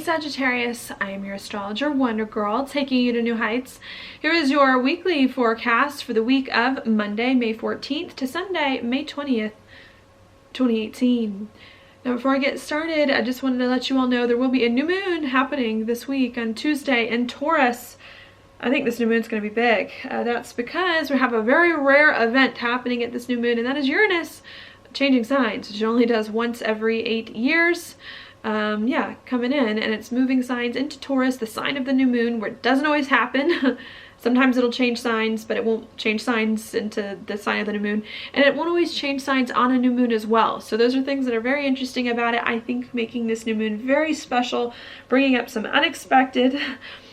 Sagittarius, I am your astrologer Wonder Girl, taking you to new heights. Here is your weekly forecast for the week of Monday, May 14th to Sunday, May 20th, 2018. Now before I get started, I just wanted to let you all know there will be a new moon happening this week on Tuesday in Taurus. I think this new moon's going to be big. That's because we have a very rare event happening at this new moon, and that is Uranus changing signs, which it only does once every 8 years. Coming in, and it's moving signs into Taurus, the sign of the new moon, where it doesn't always happen. Sometimes it'll change signs, but it won't change signs into the sign of the new moon, and it won't always change signs on a new moon as well. So those are things that are very interesting about it. I think making this new moon very special, bringing up some unexpected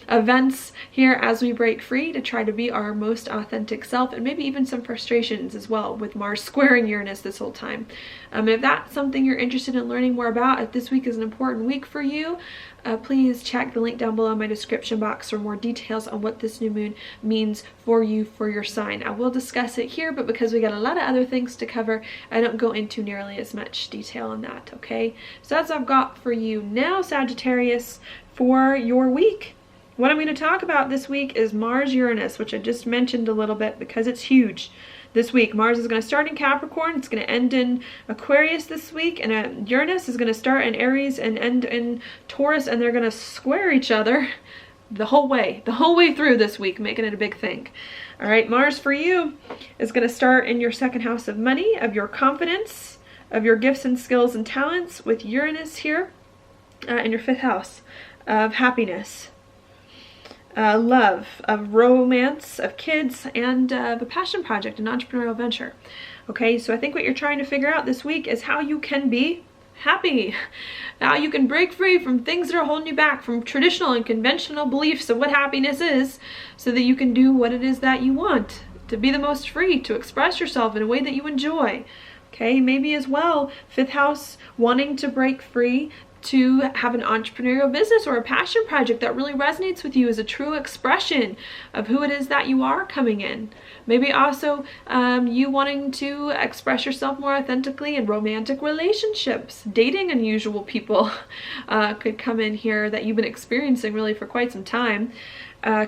events here as we break free to try to be our most authentic self, and maybe even some frustrations as well with Mars squaring Uranus this whole time. If that's something you're interested in learning more about, if this week is an important week for you, please check the link down below in my description box for more details on what this new moon means for you, for your sign. I will discuss it here, but because we got a lot of other things to cover, I don't go into nearly as much detail on that, okay? So that's what I've got for you now, Sagittarius, for your week. What I'm going to talk about this week is Mars-Uranus, which I just mentioned a little bit because it's huge. This week, Mars is going to start in Capricorn, it's going to end in Aquarius this week, and Uranus is going to start in Aries and end in Taurus, and they're going to square each other the whole way through this week, making it a big thing. All right, Mars for you is going to start in your second house of money, of your confidence, of your gifts and skills and talents, with Uranus here in your fifth house of happiness. Love, of romance, of kids, and of a passion project, an entrepreneurial venture. Okay, so I think what you're trying to figure out this week is how you can be happy, how you can break free from things that are holding you back, from traditional and conventional beliefs of what happiness is, so that you can do what it is that you want, to be the most free, to express yourself in a way that you enjoy. Okay, maybe as well, fifth house, wanting to break free, to have an entrepreneurial business or a passion project that really resonates with you as a true expression of who it is that you are coming in. Maybe also you wanting to express yourself more authentically in romantic relationships. Dating unusual people could come in here that you've been experiencing really for quite some time.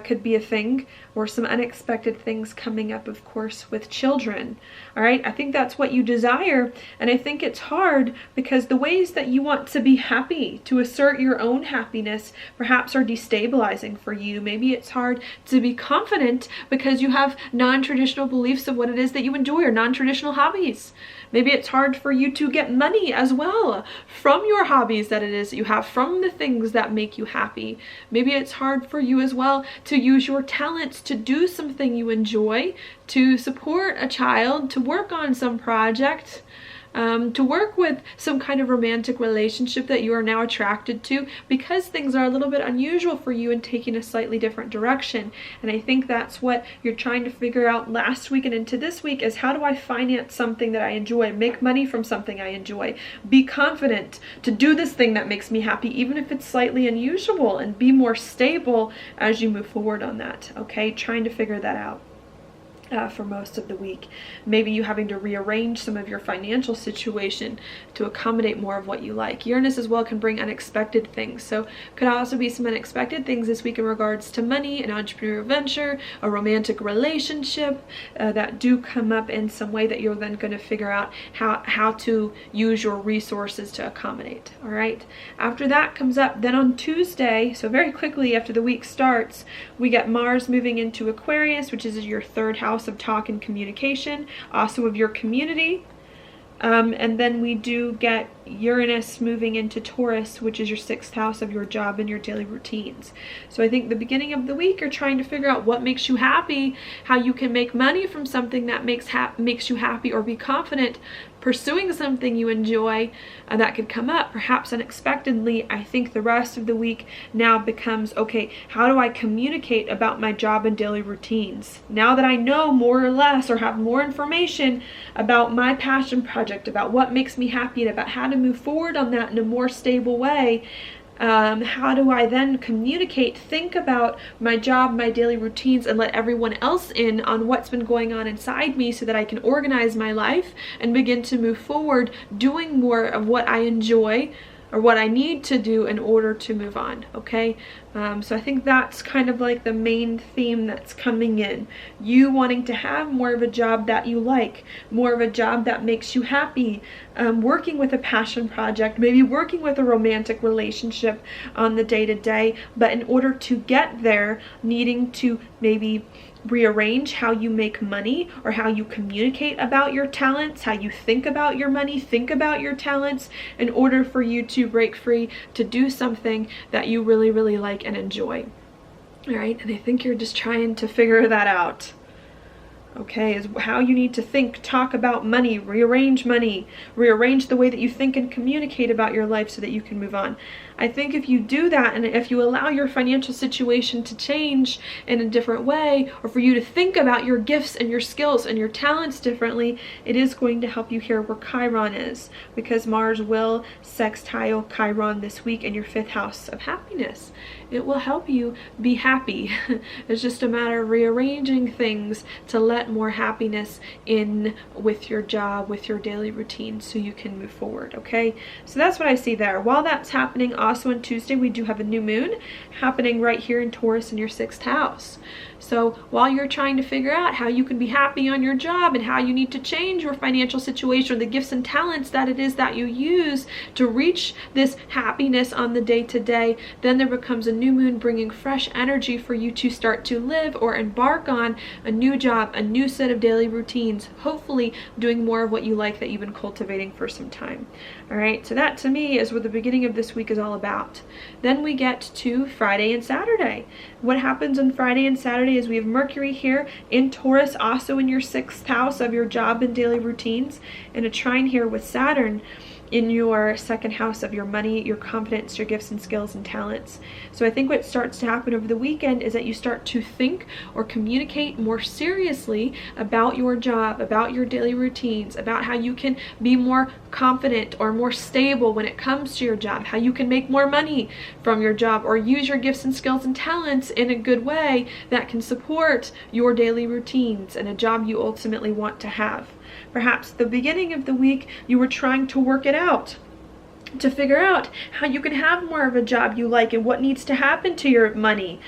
Could be a thing, or some unexpected things coming up, of course, with children. All right, I think that's what you desire, and I think it's hard because the ways that you want to be happy, to assert your own happiness, perhaps are destabilizing for you. Maybe it's hard to be confident because you have non-traditional beliefs of what it is that you enjoy, or non-traditional hobbies. Maybe it's hard for you to get money as well from your hobbies that it is that you have, from the things that make you happy. Maybe it's hard for you as well to use your talents to do something you enjoy, to support a child, to work on some project, to work with some kind of romantic relationship that you are now attracted to, because things are a little bit unusual for you and taking a slightly different direction. And I think that's what you're trying to figure out last week and into this week, is how do I finance something that I enjoy, make money from something I enjoy, be confident to do this thing that makes me happy, even if it's slightly unusual, and be more stable as you move forward on that. Okay, trying to figure that out. For most of the week. Maybe you having to rearrange some of your financial situation to accommodate more of what you like. Uranus as well can bring unexpected things, so could also be some unexpected things this week in regards to money, an entrepreneurial venture, a romantic relationship that do come up in some way that you're then going to figure out how to use your resources to accommodate. All right, after that comes up then on Tuesday, so very quickly after the week starts, we get Mars moving into Aquarius, which is your third house of talk and communication, also of your community. And then we do get Uranus moving into Taurus, which is your sixth house of your job and your daily routines. So I think the beginning of the week, you're trying to figure out what makes you happy, how you can make money from something that makes you happy, or be confident pursuing something you enjoy that could come up, perhaps unexpectedly. I think the rest of the week now becomes, okay, how do I communicate about my job and daily routines? Now that I know more or less, or have more information about my passion project, about what makes me happy, and about how to move forward on that in a more stable way, how do I then communicate, think about my job, my daily routines, and let everyone else in on what's been going on inside me, so that I can organize my life and begin to move forward doing more of what I enjoy or what I need to do in order to move on, okay? So I think that's kind of like the main theme that's coming in. You wanting to have more of a job that you like, more of a job that makes you happy, working with a passion project, maybe working with a romantic relationship on the day-to-day, but in order to get there, needing to maybe rearrange how you make money or how you communicate about your talents, how you think about your money, think about your talents, in order for you to break free to do something that you really, really like and enjoy. All right, and I think you're just trying to figure that out. Okay, is how you need to think, talk about money, rearrange the way that you think and communicate about your life so that you can move on. I think if you do that, and if you allow your financial situation to change in a different way, or for you to think about your gifts and your skills and your talents differently, it is going to help you hear where Chiron is, because Mars will sextile Chiron this week in your 5th house of happiness. It will help you be happy. It's just a matter of rearranging things to let more happiness in with your job, with your daily routine, so you can move forward, okay? So that's what I see there. While that's happening, also on Tuesday, we do have a new moon happening right here in Taurus in your 6th house. So while you're trying to figure out how you can be happy on your job and how you need to change your financial situation, or the gifts and talents that it is that you use to reach this happiness on the day-to-day, then there becomes a new moon bringing fresh energy for you to start to live or embark on a new job, a new set of daily routines, hopefully doing more of what you like that you've been cultivating for some time. All right, so that to me is what the beginning of this week is all about. Then we get to Friday and Saturday. What happens on Friday and Saturday is we have Mercury here in Taurus, also in your 6th house of your job and daily routines, and a trine here with Saturn in your 2nd house of your money, your confidence, your gifts and skills and talents. So I think what starts to happen over the weekend is that you start to think or communicate more seriously about your job, about your daily routines, about how you can be more confident or more stable when it comes to your job, how you can make more money from your job, or use your gifts and skills and talents in a good way that can support your daily routines and a job you ultimately want to have. Perhaps the beginning of the week, you were trying to work it out, to figure out how you can have more of a job you like and what needs to happen to your money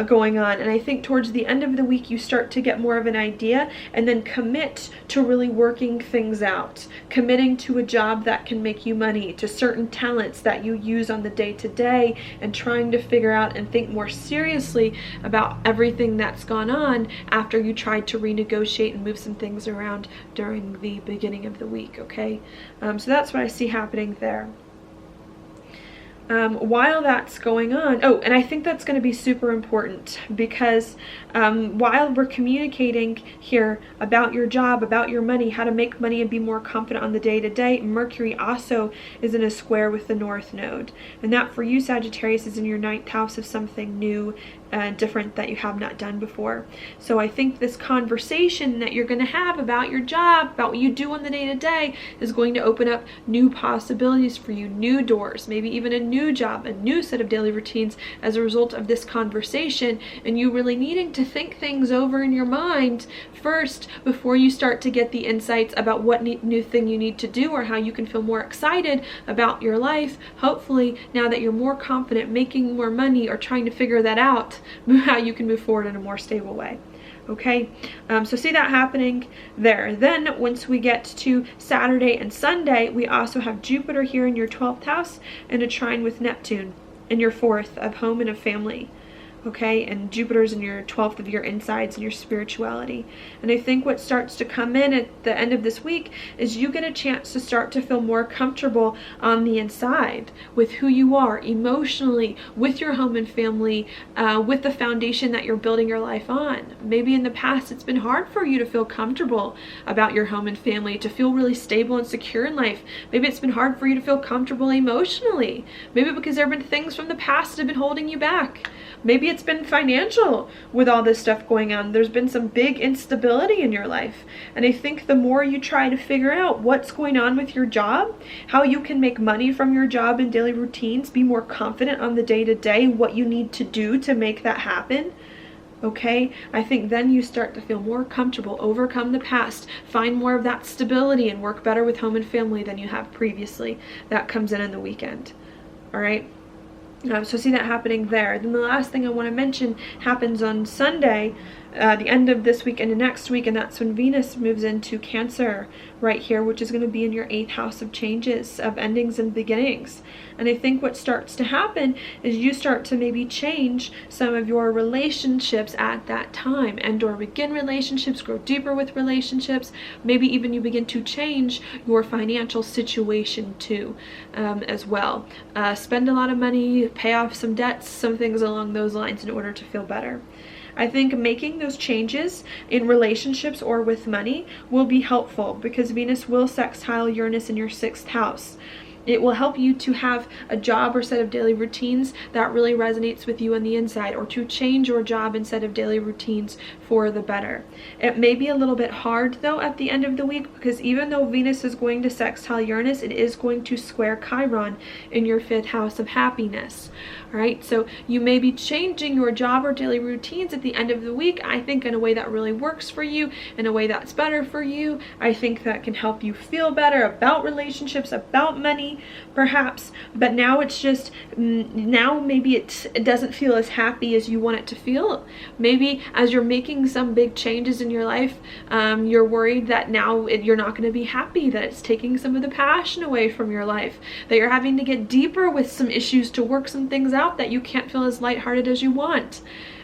going on. And I think towards the end of the week, you start to get more of an idea and then commit to really working things out, committing to a job that can make you money, to certain talents that you use on the day-to-day, and trying to figure out and think more seriously about everything that's gone on after you tried to renegotiate and move some things around during the beginning of the week, okay? So that's what I see happening there. While that's going on, and I think that's going to be super important, because while we're communicating here about your job, about your money, how to make money and be more confident on the day-to-day, Mercury also is in a square with the North Node. And that for you, Sagittarius, is in your 9th house of something new, different that you have not done before. So I think this conversation that you're going to have about your job, about what you do on the day-to-day, is going to open up new possibilities for you, new doors, maybe even a new job, a new set of daily routines as a result of this conversation, and you really needing to think things over in your mind first before you start to get the insights about what new thing you need to do or how you can feel more excited about your life. Hopefully, now that you're more confident making more money or trying to figure that out, how you can move forward in a more stable way. Okay, so see that happening there. Then once we get to Saturday and Sunday, we also have Jupiter here in your 12th house and a trine with Neptune in your 4th of home and of family. Okay, and Jupiter's in your 12th of your insides and your spirituality. And I think what starts to come in at the end of this week is you get a chance to start to feel more comfortable on the inside with who you are emotionally, with your home and family, with the foundation that you're building your life on. Maybe in the past it's been hard for you to feel comfortable about your home and family, to feel really stable and secure in life. Maybe it's been hard for you to feel comfortable emotionally. Maybe because there have been things from the past that have been holding you back. Maybe it's been financial with all this stuff going on. There's been some big instability in your life. And I think the more you try to figure out what's going on with your job, how you can make money from your job and daily routines, be more confident on the day-to-day, what you need to do to make that happen, Okay, I think then you start to feel more comfortable, overcome the past, find more of that stability, and work better with home and family than you have previously. That comes in the weekend. All right. So see that happening there. Then the last thing I want to mention happens on Sunday, the end of this week and the next week, and that's when Venus moves into Cancer right here, which is going to be in your 8th house of changes, of endings and beginnings. And I think what starts to happen is you start to maybe change some of your relationships at that time, and or begin relationships, grow deeper with relationships. Maybe even you begin to change your financial situation too, as well. Spend a lot of money, pay off some debts, some things along those lines in order to feel better. I think making those changes in relationships or with money will be helpful, because Venus will sextile Uranus in your 6th house. It will help you to have a job or set of daily routines that really resonates with you on the inside, or to change your job and set of daily routines for the better. It may be a little bit hard though at the end of the week, because even though Venus is going to sextile Uranus, it is going to square Chiron in your 5th house of happiness. All right, so you may be changing your job or daily routines at the end of the week, I think in a way that really works for you, in a way that's better for you. I think that can help you feel better about relationships, about money, perhaps. But now it's just, now maybe it doesn't feel as happy as you want it to feel. Maybe as you're making some big changes in your life, you're worried that now you're not going to be happy, that it's taking some of the passion away from your life, that you're having to get deeper with some issues to work some things out, that you can't feel as lighthearted as you want.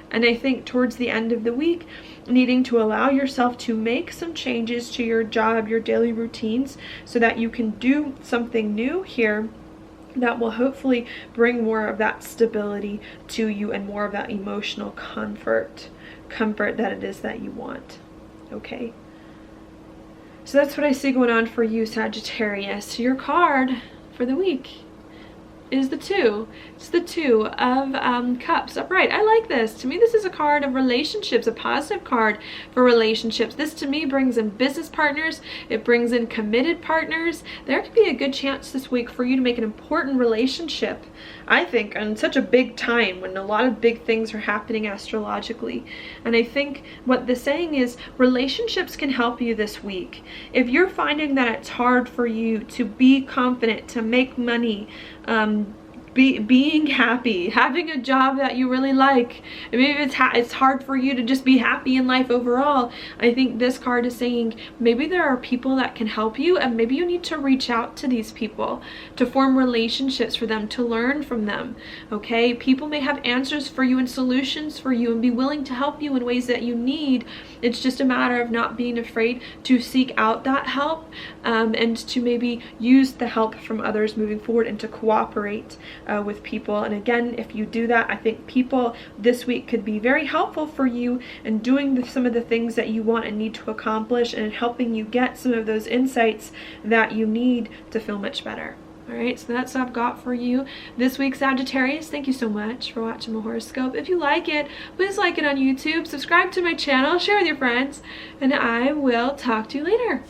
And I think towards the end of the week, needing to allow yourself to make some changes to your job, your daily routines, so that you can do something new here that will hopefully bring more of that stability to you and more of that emotional comfort that it is that you want. Okay, so that's what I see going on for you, Sagittarius. Your card for the week is the 2. It's the 2 of Cups upright. I like this. To me, this is a card of relationships, a positive card for relationships. This to me brings in business partners. It brings in committed partners. There could be a good chance this week for you to make an important relationship, I think, on such a big time when a lot of big things are happening astrologically. And I think what the saying is, relationships can help you this week. If you're finding that it's hard for you to be confident, to make money, being happy, having a job that you really like, and maybe it's hard for you to just be happy in life overall, I think this card is saying maybe there are people that can help you, and maybe you need to reach out to these people, to form relationships for them, to learn from them. Okay, people may have answers for you and solutions for you and be willing to help you in ways that you need. It's just a matter of not being afraid to seek out that help, and to maybe use the help from others moving forward, and to cooperate with people. And again, if you do that, I think people this week could be very helpful for you in doing some of the things that you want and need to accomplish, and helping you get some of those insights that you need to feel much better. All right, so that's what I've got for you this week, Sagittarius. Thank you so much for watching my horoscope. If you like it, please like it on YouTube, subscribe to my channel, share with your friends, and I will talk to you later.